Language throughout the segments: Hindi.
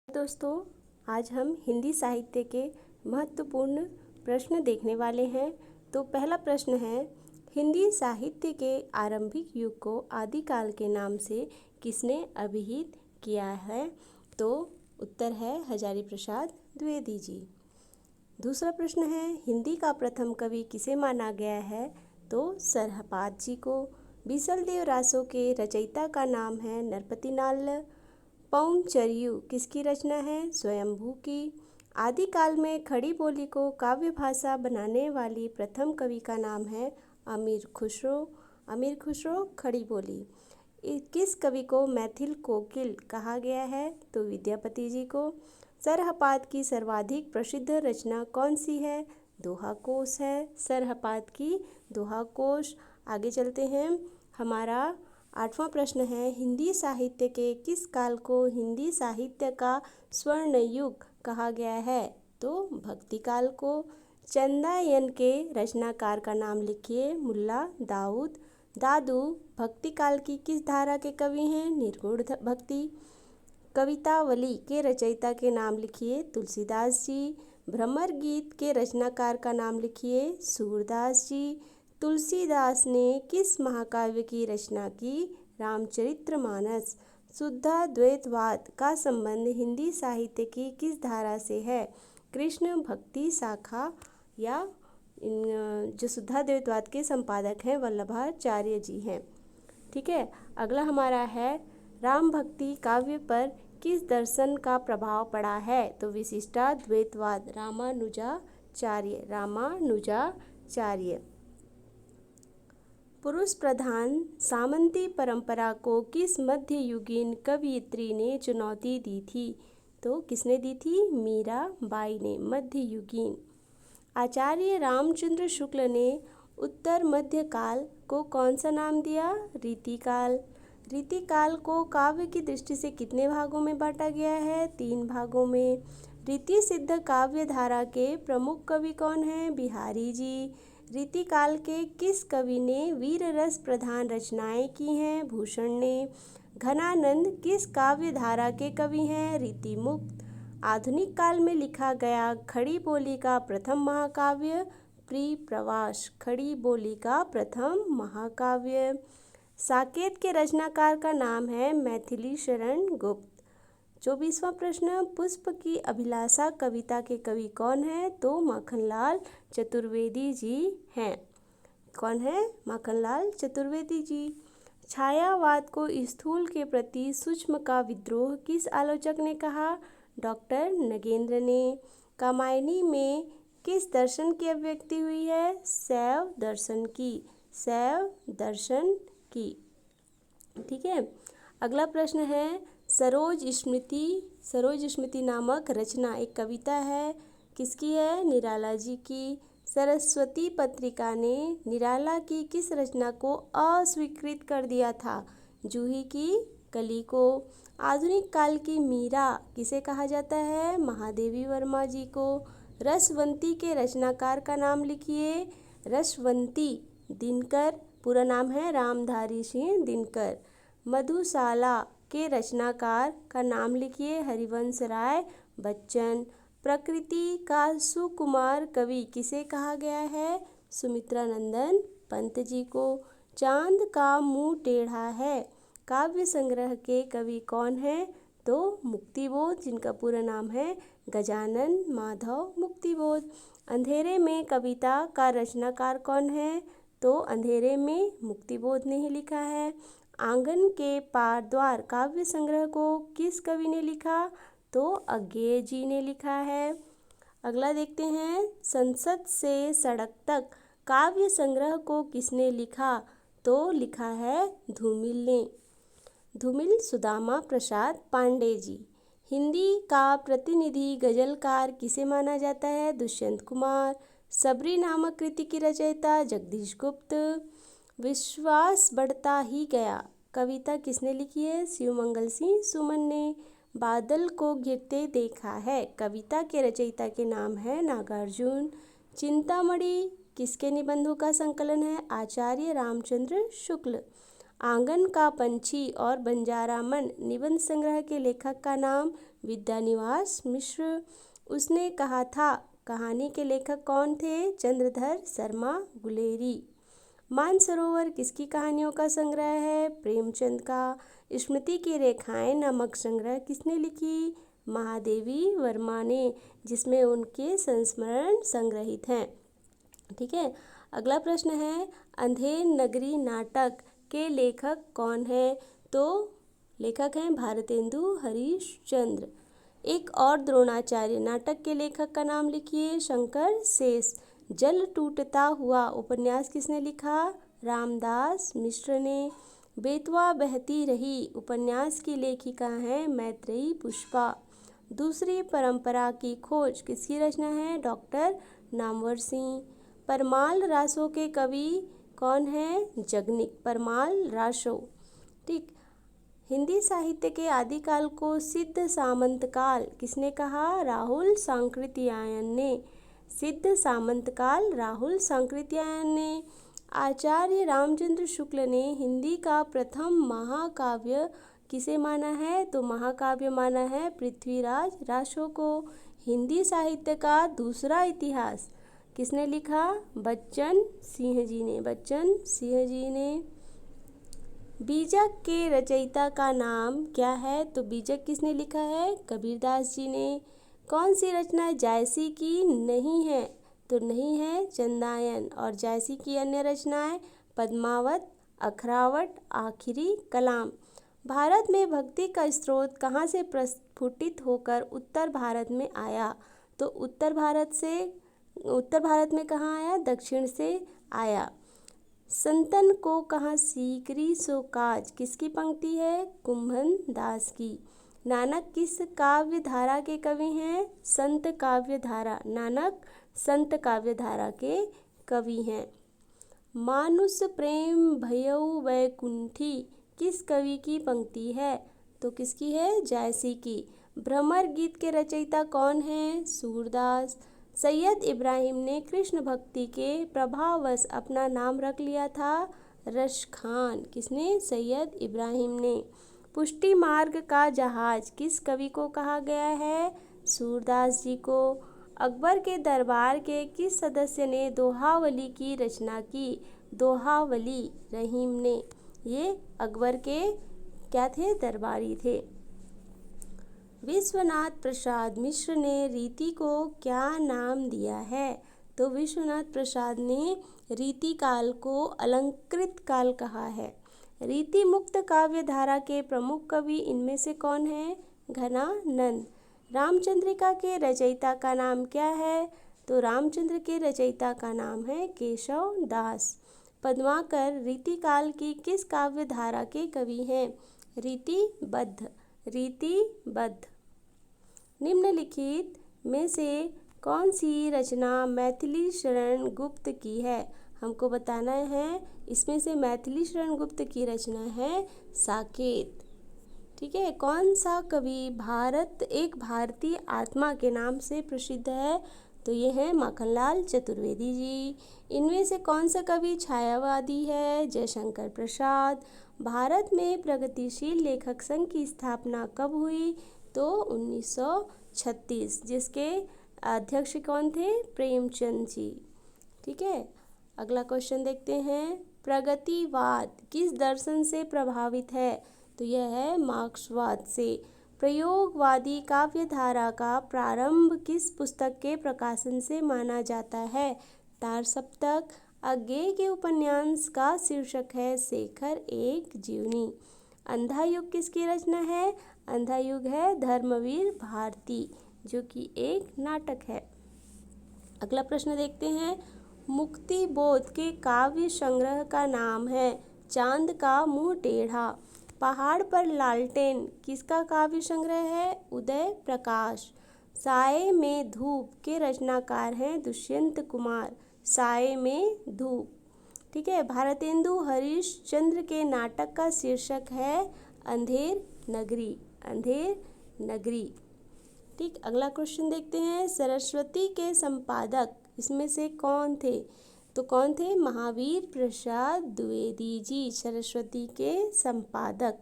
दोस्तों, आज हम हिंदी साहित्य के महत्वपूर्ण प्रश्न देखने वाले हैं। तो पहला प्रश्न है, हिंदी साहित्य के आरंभिक युग को आदिकाल के नाम से किसने अभिहित किया है? तो उत्तर है हजारी प्रसाद द्विवेदी जी। दूसरा प्रश्न है, हिंदी का प्रथम कवि किसे माना गया है? तो सरहपाद जी को। बीसलदेव रासों के रचयिता का नाम है नरपतिनाल। पौंचर्यू किसकी रचना है? स्वयंभू की। आदिकाल में खड़ी बोली को काव्य भाषा बनाने वाली प्रथम कवि का नाम है अमीर खुसरो। अमीर खुसरो खड़ी बोली। किस कवि को मैथिल कोकिल कहा गया है? तो विद्यापति जी को। सरहपाद की सर्वाधिक प्रसिद्ध रचना कौन सी है? दोहा कोश है सरहपाद की दोहा कोश। आगे चलते हैं। हमारा 8वां प्रश्न है, हिंदी साहित्य के किस काल को हिंदी साहित्य का स्वर्ण युग कहा गया है? तो भक्ति काल को। चंदायन के रचनाकार का नाम लिखिए। मुल्ला दाऊद दादू भक्ति काल की किस धारा के कवि हैं? निर्गुण भक्ति। कवितावली के रचयिता के नाम लिखिए। तुलसीदास जी। भ्रमर गीत के रचनाकार का नाम लिखिए। सूरदास जी। तुलसीदास ने किस महाकाव्य की रचना की? रामचरितमानस। शुद्धाद्वैतवाद का संबंध हिंदी साहित्य की किस धारा से है? कृष्ण भक्ति शाखा या जो शुद्धाद्वैतवाद के संपादक हैं वल्लभाचार्य जी हैं। ठीक है। अगला हमारा है, राम भक्ति काव्य पर किस दर्शन का प्रभाव पड़ा है? तो विशिष्टाद्वैतवाद। रामानुजाचार्य। पुरुष प्रधान सामंती परंपरा को किस मध्ययुगीन कवयित्री ने चुनौती दी थी? तो किसने दी थी? मीराबाई ने। मध्ययुगीन। आचार्य रामचंद्र शुक्ल ने उत्तर मध्यकाल को कौन सा नाम दिया? रीतिकाल। रीतिकाल को काव्य की दृष्टि से कितने भागों में बांटा गया है? 3 भागों में। रीति सिद्ध काव्य धारा के प्रमुख कवि कौन हैं? बिहारी जी। रीतिकाल के किस कवि ने वीर रस प्रधान रचनाएं की हैं? भूषण ने। घनानंद किस काव्य धारा के कवि हैं? रीतिमुक्त। आधुनिक काल में लिखा गया खड़ी बोली का प्रथम महाकाव्य? प्रिप्रवास। खड़ी बोली का प्रथम महाकाव्य। साकेत के रचनाकार का नाम है मैथिली शरण गुप्त। 24वां प्रश्न, पुष्प की अभिलाषा कविता के कवि कौन है? तो माखनलाल चतुर्वेदी जी हैं। कौन है? माखनलाल चतुर्वेदी जी। छायावाद को स्थूल के प्रति सूक्ष्म का विद्रोह किस आलोचक ने कहा? डॉक्टर नगेंद्र ने। कामायनी में किस दर्शन की अभिव्यक्ति हुई है? शैव दर्शन की। शैव दर्शन की। ठीक है। अगला प्रश्न है, सरोज स्मृति नामक रचना एक कविता है। किसकी है? निराला जी की। सरस्वती पत्रिका ने निराला की किस रचना को अस्वीकृत कर दिया था? जूही की कली को। आधुनिक काल की मीरा किसे कहा जाता है? महादेवी वर्मा जी को। रसवंती के रचनाकार का नाम लिखिए। रसवंती दिनकर, पूरा नाम है रामधारी सिंह दिनकर। मधुशाला के रचनाकार का नाम लिखिए। हरिवंश राय बच्चन। प्रकृति का सुकुमार कवि किसे कहा गया है? सुमित्रानंदन पंत जी को। चांद का मुंह टेढ़ा है काव्य संग्रह के कवि कौन है? तो मुक्तिबोध, जिनका पूरा नाम है गजानन माधव मुक्तिबोध। अंधेरे में कविता का रचनाकार कौन है? तो अंधेरे में मुक्तिबोध ने ही लिखा है। आंगन के पार द्वार काव्य संग्रह को किस कवि ने लिखा? तो अज्ञेय जी ने लिखा है। अगला देखते हैं, संसद से सड़क तक काव्य संग्रह को किसने लिखा? तो लिखा है धूमिल ने। धूमिल सुदामा प्रसाद पांडे जी। हिंदी का प्रतिनिधि गजलकार किसे माना जाता है? दुष्यंत कुमार। सबरी नामक कृति की रचयिता जगदीश गुप्त। विश्वास बढ़ता ही गया कविता किसने लिखी है? शिवमंगल सिंह सुमन ने। बादल को घिरते देखा है कविता के रचयिता के नाम है नागार्जुन। चिंतामणि किसके निबंधों का संकलन है? आचार्य रामचंद्र शुक्ल। आंगन का पंछी और बंजारा मन निबंध संग्रह के लेखक का नाम विद्यानिवास मिश्र। उसने कहा था कहानी के लेखक कौन थे? चंद्रधर शर्मा गुलेरी। मानसरोवर किसकी कहानियों का संग्रह है? प्रेमचंद का। स्मृति की रेखाएं नामक संग्रह किसने लिखी? महादेवी वर्मा ने, जिसमें उनके संस्मरण संग्रहित हैं। ठीक है, अगला प्रश्न है अंधेर नगरी नाटक के लेखक कौन है? तो लेखक हैं भारतेंदु हरिश्चंद्र। एक और द्रोणाचार्य नाटक के लेखक का नाम लिखिए। शंकर शेष। जल टूटता हुआ उपन्यास किसने लिखा? रामदास मिश्र ने। बेतवा बहती रही उपन्यास की लेखिका हैं मैत्रेयी पुष्पा। दूसरी परंपरा की खोज किसकी रचना है? डॉक्टर नामवर सिंह। परमाल रासो के कवि कौन हैं? जगनिक परमाल रासो। ठीक, हिंदी साहित्य के आदिकाल को सिद्ध सामंत काल किसने कहा? राहुल सांकृत्यायन ने। सिद्ध सामंत काल राहुल सांकृत्यायन ने। आचार्य रामचंद्र शुक्ल ने हिंदी का प्रथम महाकाव्य किसे माना है? तो महाकाव्य माना है पृथ्वीराज रासो को। हिंदी साहित्य का दूसरा इतिहास किसने लिखा? बच्चन सिंह जी ने। बच्चन सिंह जी ने। बीजक के रचयिता का नाम क्या है? तो बीजक किसने लिखा है? कबीरदास जी ने। कौन सी रचना जायसी की नहीं है? तो नहीं है चंदायन। और जायसी की अन्य रचनाएं पद्मावत, अखरावट, आखिरी कलाम। भारत में भक्ति का स्रोत कहाँ से प्रस्फुटित होकर उत्तर भारत में आया? तो उत्तर भारत में कहाँ आया? दक्षिण से आया। संतन को कहाँ सीकरी सो काज किसकी पंक्ति है? कुंभन दास की। नानक किस काव्य धारा के कवि हैं? संत काव्य धारा। नानक संत काव्य धारा के कवि हैं। मानुष प्रेम भयउ वैकुंठी किस कवि की पंक्ति है? तो किसकी है? जायसी की। भ्रमर गीत के रचयिता कौन है? सूरदास। सैयद इब्राहिम ने कृष्ण भक्ति के प्रभाववश अपना नाम रख लिया था रश खान। किसने? सैयद इब्राहिम ने। पुष्टि मार्ग का जहाज किस कवि को कहा गया है? सूरदास जी को। अकबर के दरबार के किस सदस्य ने दोहावली की रचना की? दोहावली रहीम ने। ये अकबर के क्या थे? दरबारी थे। विश्वनाथ प्रसाद मिश्र ने रीति को क्या नाम दिया है? तो विश्वनाथ प्रसाद ने रीति काल को अलंकृत काल कहा है। रीति मुक्त काव्य धारा के प्रमुख कवि इनमें से कौन है? घनानंद। रामचंद्रिका के रचयिता का नाम क्या है? तो रामचंद्र के रचयिता का नाम है केशव दास। पद्माकर रीति काल की किस काव्य धारा के कवि हैं? रीतिबद्ध। रीतिबद्ध। निम्नलिखित में से कौन सी रचना मैथिली शरण गुप्त की है? हमको बताना है। इसमें से मैथिली शरण गुप्त की रचना है साकेत। ठीक है, कौन सा कवि एक भारतीय आत्मा के नाम से प्रसिद्ध है? तो ये है माखनलाल चतुर्वेदी जी। इनमें से कौन सा कवि छायावादी है? जयशंकर प्रसाद। भारत में प्रगतिशील लेखक संघ की स्थापना कब हुई? तो 1936, जिसके अध्यक्ष कौन थे? प्रेमचंद जी। ठीक है, अगला क्वेश्चन देखते हैं। प्रगतिवाद किस दर्शन से प्रभावित है? तो यह है मार्क्सवाद से। प्रयोगवादी काव्यधारा का प्रारंभ किस पुस्तक के प्रकाशन से माना जाता है? तार सप्तक। अज्ञेय के उपन्यास का शीर्षक है शेखर एक जीवनी। अंधा युग किसकी रचना है? अंधा युग है धर्मवीर भारती, जो कि एक नाटक है। अगला प्रश्न देखते हैं। मुक्ति बोध के काव्य संग्रह का नाम है चांद का मुंह टेढ़ा। पहाड़ पर लालटेन किसका काव्य संग्रह है? उदय प्रकाश। साए में धूप के रचनाकार हैं दुष्यंत कुमार। साए में धूप। ठीक है, भारतेंदु हरिश्चंद्र के नाटक का शीर्षक है अंधेर नगरी। अंधेर नगरी। ठीक, अगला क्वेश्चन देखते हैं। सरस्वती के संपादक इसमें से कौन थे? तो कौन थे? महावीर प्रसाद द्विवेदी जी सरस्वती के संपादक।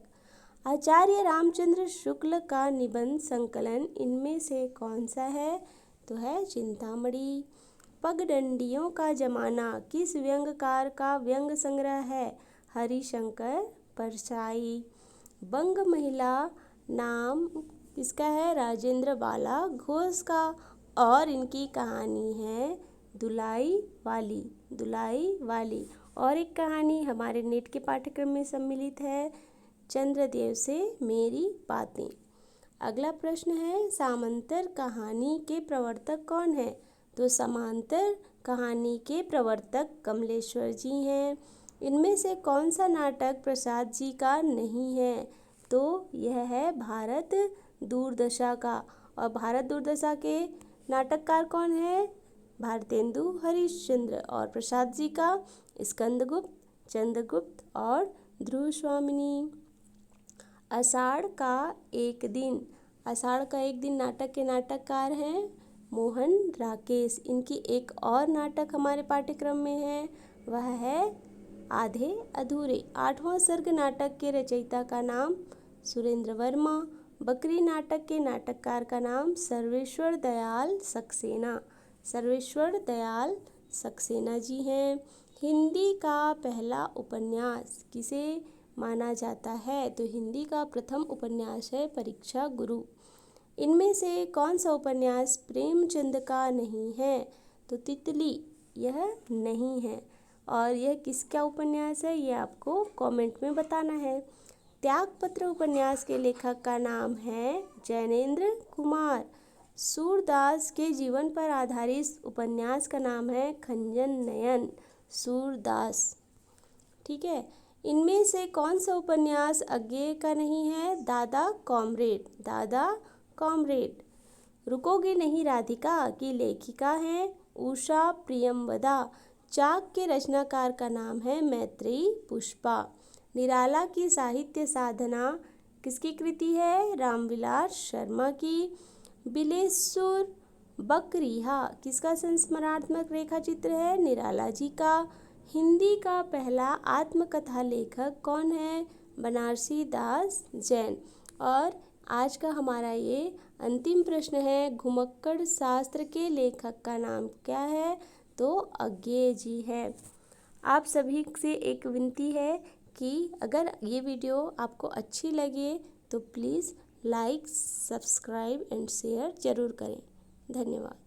आचार्य रामचंद्र शुक्ल का निबंध संकलन इनमें से कौन सा है? तो है चिंतामणि। पगडंडियों का जमाना किस व्यंग्यकार का व्यंग संग्रह है? हरिशंकर परसाई। बंग महिला नाम किसका है? राजेंद्र बाला घोष का, और इनकी कहानी है दुलाई वाली। दुलाई वाली। और एक कहानी हमारे नेट के पाठ्यक्रम में सम्मिलित है, चंद्रदेव से मेरी बातें। अगला प्रश्न है, समांतर कहानी के प्रवर्तक कौन है? तो समांतर कहानी के प्रवर्तक कमलेश्वर जी हैं। इनमें से कौन सा नाटक प्रसाद जी का नहीं है? तो यह है भारत दूरदशा का। और भारत दूरदशा के नाटककार कौन है? भारतेंदु हरिश्चंद्र। और प्रसाद जी का स्कंदगुप्त, चंद्रगुप्त और ध्रुवस्वामिनी। आषाढ़ का एक दिन। आषाढ़ का एक दिन नाटक के नाटककार हैं मोहन राकेश। इनकी एक और नाटक हमारे पाठ्यक्रम में है, वह है आधे अधूरे। 8वां सर्ग नाटक के रचयिता का नाम सुरेंद्र वर्मा। बकरी नाटक के नाटककार का नाम सर्वेश्वर दयाल सक्सेना। सर्वेश्वर दयाल सक्सेना जी हैं। हिंदी का पहला उपन्यास किसे माना जाता है? तो हिंदी का प्रथम उपन्यास है परीक्षा गुरु। इनमें से कौन सा उपन्यास प्रेमचंद का नहीं है? तो तितली यह नहीं है। और यह किसका उपन्यास है, ये आपको कमेंट में बताना है। त्यागपत्र उपन्यास के लेखक का नाम है जैनेन्द्र कुमार। सूरदास के जीवन पर आधारित उपन्यास का नाम है खंजन नयन। सूरदास, ठीक है। इनमें से कौन सा उपन्यास अज्ञेय का नहीं है? दादा कॉमरेड। दादा कॉमरेड। रुकोगी नहीं राधिका की लेखिका हैं उषा प्रियमवदा। चाक के रचनाकार का नाम है मैत्रेयी पुष्पा। निराला की साहित्य साधना किसकी कृति है? रामविलास शर्मा की। बिलेसुर बकरिहा किसका संस्मरणात्मक रेखा चित्र है? निराला जी का। हिंदी का पहला आत्मकथा लेखक कौन है? बनारसी दास जैन। और आज का हमारा ये अंतिम प्रश्न है, घुमक्कड़ शास्त्र के लेखक का नाम क्या है? तो अज्ञेय जी है। आप सभी से एक विनती है कि अगर ये वीडियो आपको अच्छी लगे तो please like, subscribe and share ज़रूर करें। धन्यवाद।